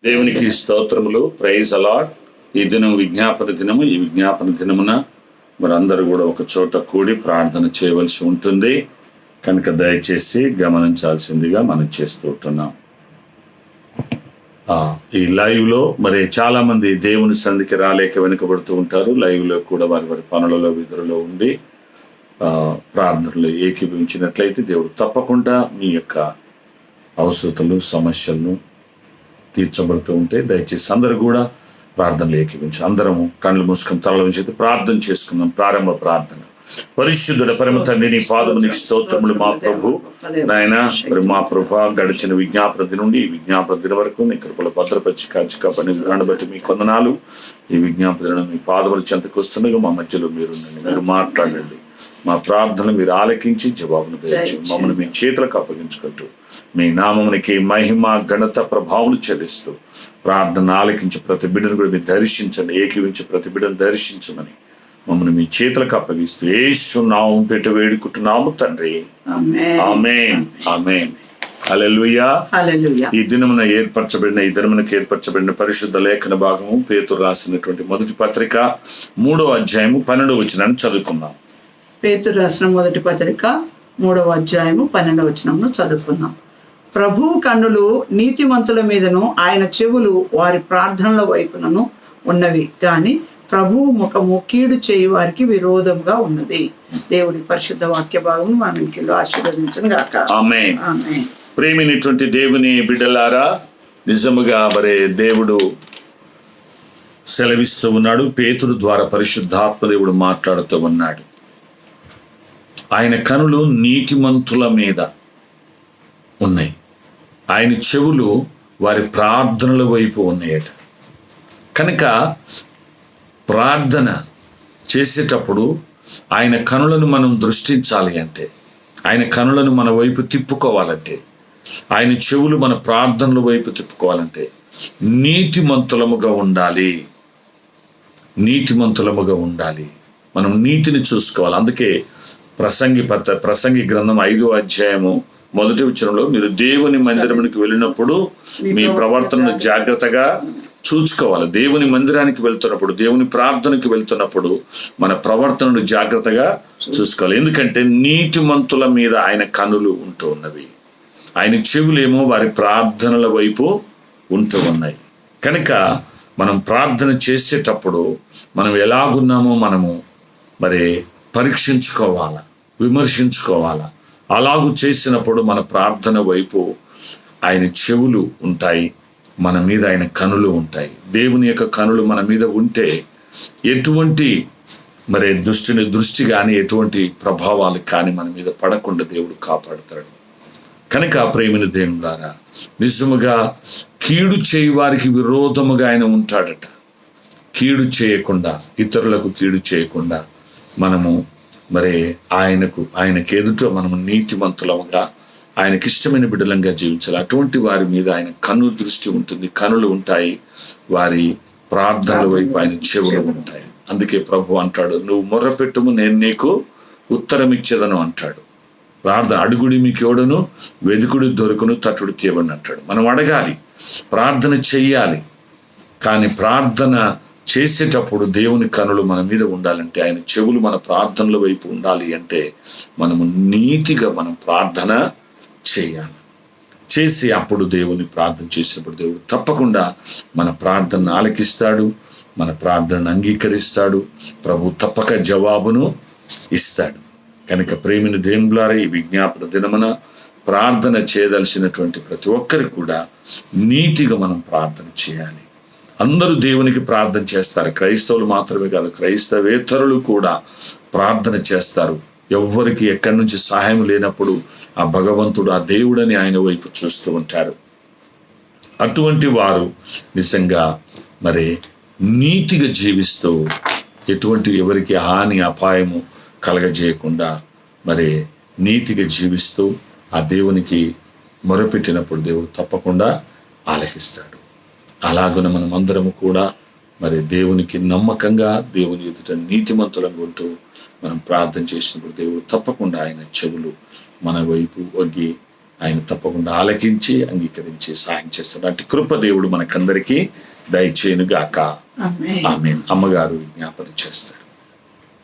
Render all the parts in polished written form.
దేవునికి స్తోత్రములు. Praise a lot. ఈ దినం విజ్ఞాపన దినము. ఈ విజ్ఞాపన దినమున మరందరూ కూడా ఒక చోట కూడి ప్రార్థన చేయవలసి ఉంటుంది కనుక దయచేసి గమనించాల్సిందిగా మనం చేస్తూ ఉంటున్నాం. ఈ లైవ్ లో మరి చాలా మంది దేవుని సన్నిధికి రాలేక వెనుకబడుతూ ఉంటారు. లైవ్ లో కూడా వారి వారి పనులలో విధులలో ఉండి ప్రార్థనలు ఏకీభవించినట్లయితే దేవుడు తప్పకుండా మీ యొక్క అవసరతలు సమస్యలను తీర్చబడుతూ ఉంటే దయచేసి అందరూ కూడా ప్రార్థనలు ఏకీభించి అందరము కళ్ళు మూసుకొని తలల నుంచి ప్రార్థన చేసుకుందాం. ప్రారంభ ప్రార్థన. పరిశుద్ధుడ పరమ తండ్రి, నీ పాదమునికి స్తోత్రములు మా ప్రభు. నాయన మరి మా ప్రభు గడిచిన విజ్ఞాపన నుండి ఈ విజ్ఞాపన దిన వరకు నీ కృపలో భద్రపరిచి కాచి కాపాడి దాన్ని బట్టి మీ కొందనాలు. ఈ విజ్ఞాపన మీ పాదముల చెంతకు వస్తుండగా మా మధ్యలో మీరు మాట్లాడండి. మా ప్రార్థన మీరు ఆలకించి జవాబును దయచి మమ్మల్ని మీ చేతులకు అప్పగించుకుంటూ మీ నామమునికి మహిమ ఘనత ప్రభావం చెల్లిస్తూ ప్రార్థన ఆలకించి ప్రతి బిడ్డను కూడా మీరు దర్శించండి. ఏకీవించి ప్రతి బిడ్డను దర్శించమని మమ్మల్ని మీ చేతులకు అప్పగిస్తూ యేసు నామం పెట్టి వేడుకుంటున్నాము తండ్రి. ఆమేన్. ఆమేన్. హల్లెలూయా. ఈ దినమున ఏర్పరచబడిన పరిశుద్ధ లేఖన భాగము పేతురు రాసినటువంటి మొదటి పత్రిక 3వ అధ్యాయము 12వ వచనాన్ని చదువుకుందాం. పేతురు రాసిన మొదటి పత్రిక 3వ అధ్యాయము 12వ వచనమును చదువుకుందాం. ప్రభువు కన్నులు నీతిమంతుల మీదను ఆయన చెవులు వారి ప్రార్థనల వైపునను ఉన్నవి, కానీ ప్రభువు ముఖము కీడు చేయి వారికి విరోధంగా ఉన్నది. దేవుడి పరిశుద్ధ వాక్య భాగం మన ఇంటిలో ఆశీర్వదించను గాక. ఆమేన్. ప్రేమినటువంటి దేవుని బిడ్డలారా, నిజముగా మరి దేవుడు సెలవిస్తూ ఉన్నాడు. పేతురు ద్వారా పరిశుద్ధాత్మ దేవుడు మాట్లాడుతూ ఉన్నాడు. ఆయన కనులు నీతిమంతుల మీద ఉన్నాయి, ఆయన చెవులు వారి ప్రార్థనల వైపు ఉన్నాయట. కనుక ప్రార్థన చేసేటప్పుడు ఆయన కనులను మనం దృష్టించాలి అంటే, ఆయన కనులను మన వైపు తిప్పుకోవాలంటే, ఆయన చెవులు మన ప్రార్థనల వైపు తిప్పుకోవాలంటే నీతిమంతులముగా ఉండాలి. నీతిమంతులముగా ఉండాలి. మనం నీతిని చూసుకోవాలి. అందుకే ప్రసంగి గ్రంథం 5వ అధ్యాయము 1వ వచనంలో మీరు దేవుని మందిరమునికి వెళ్ళినప్పుడు మీ ప్రవర్తనను జాగ్రత్తగా చూసుకోవాలి. దేవుని మందిరానికి వెళ్తున్నప్పుడు, దేవుని ప్రార్థనకి వెళ్తున్నప్పుడు మన ప్రవర్తనను జాగ్రత్తగా చూసుకోవాలి. ఎందుకంటే నీతిమంతుల మీద ఆయన కనులు ఉంటూ ఉన్నవి, ఆయన చెవులేమో వారి ప్రార్థనల వైపు ఉంటూ ఉన్నాయి. కనుక మనం ప్రార్థన చేసేటప్పుడు మనం ఎలాగున్నామో మనము మరి పరీక్షించుకోవాలా, విమర్శించుకోవాలా. అలాగూ చేసినప్పుడు మన ప్రార్థన వైపు ఆయన చెవులు ఉంటాయి, మన మీద ఆయన కనులు ఉంటాయి. దేవుని యొక్క కనులు మన మీద ఉంటే ఎటువంటి మరి దృష్టి కానీ ఎటువంటి ప్రభావాలు కానీ మన మీద పడకుండా దేవుడు కాపాడుతాడు. కనుక ప్రేమిన దేవులారా, నిజముగా కీడు చేయి వారికి విరోధముగా ఆయన ఉంటాడట. కీడు చేయకుండా, ఇతరులకు కీడు చేయకుండా మనము మరి ఆయనకి ఎదుట మనము నీతిమంతులముగా, ఆయనకి ఇష్టమైన బిడ్డలంగా జీవించాలి. అటువంటి వారి మీద ఆయన కన్ను దృష్టి ఉంటుంది, కనులు ఉంటాయి, వారి ప్రార్థనల వైపు ఆయన చెవులు ఉంటాయి. అందుకే ప్రభు అంటాడు, నువ్వు మొర్రపెట్టుము నేను నీకు ఉత్తరం ఇచ్చేదను అంటాడు. ప్రార్థన అడుగుడి మీకు ఎవడను, వెదుకుడు దొరుకును, తట్టుడు తీయబడి అంటాడు. మనం అడగాలి, ప్రార్థన చెయ్యాలి. కానీ ప్రార్థన చేసేటప్పుడు దేవుని కనులు మన మీద ఉండాలంటే, ఆయన చెవులు మన ప్రార్థనల వైపు ఉండాలి అంటే మనము నీతిగా మనం ప్రార్థన చేయాలి. చేసి అప్పుడు దేవుని ప్రార్థన చేసినప్పుడు దేవుడు తప్పకుండా మన ప్రార్థనను ఆలకిస్తాడు, మన ప్రార్థనను అంగీకరిస్తాడు. ప్రభు తప్పక జవాబును ఇస్తాడు. కనుక ప్రేమిని దేవులారా, ఈ విజ్ఞాపన దినమున ప్రార్థన చేయదలసినటువంటి ప్రతి ఒక్కరికి కూడా నీతిగా మనం ప్రార్థన చేయాలి. అందరూ దేవునికి ప్రార్థన చేస్తారు. క్రైస్తవులు మాత్రమే కాదు, క్రైస్తవేతరులు కూడా ప్రార్థన చేస్తారు. ఎవ్వరికి ఎక్కడి నుంచి సహాయం లేనప్పుడు ఆ భగవంతుడు, ఆ దేవుడని ఆయన వైపు చూస్తూ ఉంటారు. అటువంటి వారు నిజంగా మరి నీతిగా జీవిస్తూ ఎటువంటి ఎవరికి హాని అపాయము కలగజేయకుండా మరి నీతిగా జీవిస్తూ ఆ దేవునికి మొరపెట్టినప్పుడు దేవుడు తప్పకుండా ఆలకిస్తాడు. అలాగున మనం అందరము కూడా మరి దేవునికి నమ్మకంగా, దేవుని ఎదుట నీతిమంతులంగా ఉంటూ మనం ప్రార్థన చేసినప్పుడు దేవుడు తప్పకుండా ఆయన చెవులు మన వైపు ఒగ్గి ఆయన తప్పకుండా ఆలకించి అంగీకరించి సహాయం చేస్తాడు. అటు కృప దేవుడు మనకందరికీ దయచేయును గాక. ఆమేన్. ఆమేన్. అమ్మగారు విజ్ఞాపన చేస్తారు.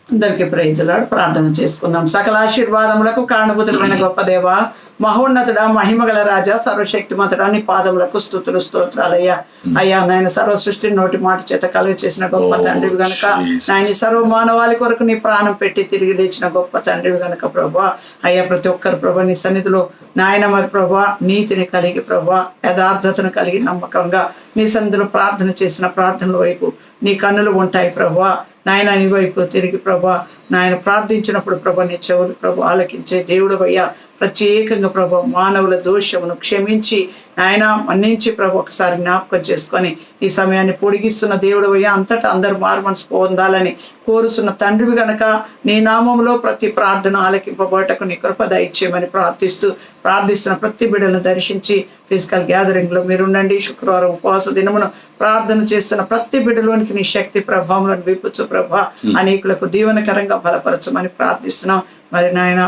అందరికీ ప్రైజ్ లార్డ్. ప్రార్థన చేసుకుందాం. సకల ఆశీర్వాదములకు కారణభూతుడైన గొప్ప దేవ, మహోన్నతుడా, మహిమగల రాజా, సర్వశక్తిమంతుడా, నీ పాదములకు స్తుతులు స్తోత్రాలయ్యా. అయ్యా నాయన సర్వ సృష్టిని నోటి మాట చేత కలుగ చేసిన గొప్ప తండ్రివి గనక, నాయన సర్వ మానవాళి కొరకు నీ ప్రాణం పెట్టి తిరిగి లేచిన గొప్ప తండ్రివి గనక ప్రభా, అయ్యా ప్రతి ఒక్కరు ప్రభా నీ సన్నిధిలో నాయన మరి ప్రభా నీతిని కలిగి ప్రభా యథార్థతను కలిగి నమ్మకంగా నీ సన్నిధిలో ప్రార్థన చేసిన ప్రార్థనల వైపు నీ కన్నులు ఉంటాయి ప్రభా. నాయన నీ వైపు తిరిగి ప్రభా నాయన ప్రార్థించినప్పుడు ప్రభా నీ చెవులు ప్రభు ఆలకించే దేవుడు అయ్యా. ప్రత్యేకంగా ప్రభు మానవుల దోషమును క్షమించి ఆయన మన్నించి ప్రభు ఒకసారి జ్ఞాపకం చేసుకొని ఈ సమయాన్ని పొడిగిస్తున్న దేవుడు అయ్యా. అంతటా అందరు మారు మనసు పొందాలని కోరుతున్న తండ్రివి గనక నీ నామంలో ప్రతి ప్రార్థన ఆలకింపబోటకు నీ కృప దయచేయమని ప్రార్థిస్తున్న ప్రతి బిడ్డలను దర్శించి ఫిజికల్ గ్యాదరింగ్ లో మీరుండండి. శుక్రవారం ఉపవాస దినమును ప్రార్థన చేస్తున్న ప్రతి బిడ్డలోనికి నీ శక్తి ప్రభావం విప్పుచు ప్రభా అనేకులకు దీవెనకరంగా బలపరచమని ప్రార్థిస్తున్నాం. మరి నాయన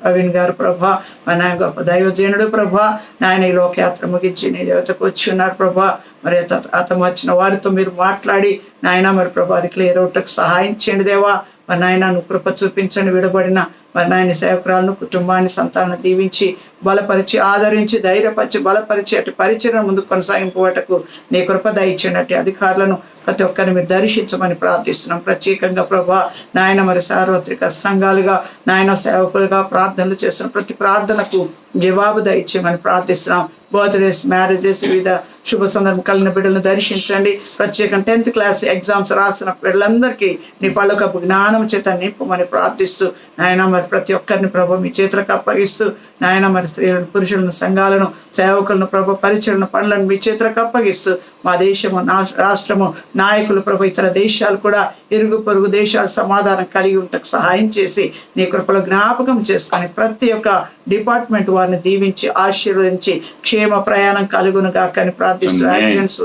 ప్రవీణ్ గారు ప్రభా, మరి నాయన గొప్ప దైవజనుడు ప్రభా, నాయన ఈ లోకయాత్ర ముగించి నీ దేవతకు వచ్చి ఉన్నారు ప్రభా. మరి అతను వచ్చిన వారితో మీరు మాట్లాడి నాయన మరి ప్రభా అది క్లియర్ అవుటకు సహాయం చేయండి దేవా. మరి నాయన నువ్వు కృప చూపించండి. విడబడిన మరి నాయన సేవకురాలను కుటుంబాన్ని సంతానం దీవించి బలపరిచి ఆదరించి ధైర్యపరిచి బలపరిచి అటు పరిచయం ముందుకు కొనసాగింపుటకు నీ కృప దయచేయండి. అధికారులను ప్రతి ఒక్కరిని మీరు దర్శించమని ప్రార్థిస్తున్నాం. ప్రత్యేకంగా ప్రభా నాయన మరి సార్వత్రిక సంఘాలుగా నాయన సేవకులుగా ప్రార్థనలు చేస్తున్న ప్రతి ప్రార్థనకు జవాబు దయచేయమని ప్రార్థిస్తున్నాం. బర్త్డేస్, మ్యారేజెస్, వివిధ శుభ సందర్భం కలిగిన బిడ్డలను దర్శించండి. ప్రత్యేకంగా 10th క్లాస్ ఎగ్జామ్స్ రాస్తున్న బిడ్డలందరికీ నీ పళ్ళకప్పు జ్ఞానం చేత నింపమని ప్రార్థిస్తూ నాయన మరి ప్రతి ఒక్కరిని ప్రభు మీ చేతులకు అప్పగిస్తూ నాయన మరి స్త్రీలను, పురుషులను, సంఘాలను, సేవకులను ప్రభు పరిచయలను పనులను మీ చేతులకు అప్పగిస్తూ మా దేశము, రాష్ట్రము, నాయకులు ప్రభు ఇతర దేశాలు కూడా ఇరుగు పొరుగు దేశాల సమాధానం కలిగి ఉంటకు సహాయం చేసి నీ కృపలో జ్ఞాపకం చేసుకొని ప్రతి ఒక్క డిపార్ట్మెంట్ వారిని దీవించి ఆశీర్వదించి క్షేమ ప్రయాణం కలుగునుగా కానీ ప్రార్థిస్తూ యాక్సిడెంట్స్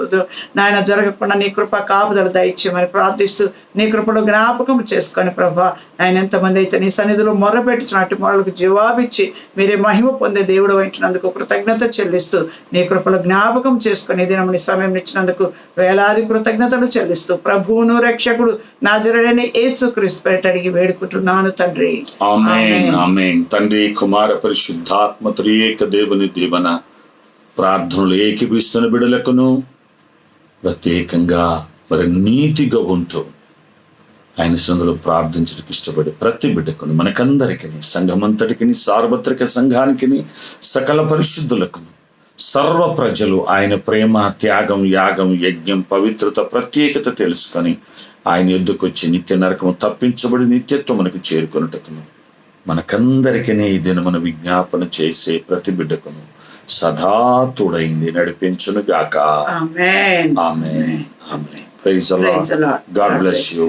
నాయన జరగకుండా నీ కృప కాపుదల దయచేయమని ప్రార్థిస్తూ నీ కృపలో జ్ఞాపకం చేసుకొని ప్రభా ఆయన ఎంతమంది అయితే నీ సన్నిధిలో మొర్రపెట్టించినట్టు మొరలకు జవాబిచ్చి మీరే మహిమ పొందే దేవుడు వహించినందుకు కృతజ్ఞత చెల్లిస్తూ నీ కృపలో జ్ఞాపకం చేసుకుని దినం నీ సమయం ఇచ్చినందుకు వేలాది కృతజ్ఞతలు చెల్లిస్తూ ప్రభువును రక్షకుడు నాజరేయుడైన యేసుక్రీస్తు పేరిట అడిగి వేడుకుంటున్నాను తండ్రి. ఆమేన్. ఆమేన్. తండ్రి, కుమార, పరిశుద్ధాత్మ త్రియేక దేవుని దీవెన ప్రార్థనలు ఏకీపిస్తున్న బిడ్డలకును ప్రత్యేకంగా మరి నీతిగా ఉంటూ ఆయన సందులో ప్రార్థించడానికి ఇష్టపడి ప్రతి బిడ్డకును మనకందరికీ సంఘమంతటికి సార్వత్రిక సంఘానికి సకల పరిశుద్ధులకు సర్వ ప్రజలు ఆయన ప్రేమ, త్యాగం, యాగం, యజ్ఞం, పవిత్రత, ప్రత్యేకత తెలుసుకొని ఆయన యుద్ధకు వచ్చి నిత్య నరకము తప్పించబడి నిత్యత్వం మనకు చేరుకున్నట్టుకును మనకందరికీ ఈ దినమున విజ్ఞాపన చేసే ప్రతి బిడ్డకును సదా తోడైంది నడిపించును గాక. ఆమేన్. ఆమేన్. ఆమేన్. Praise the Lord. God bless you.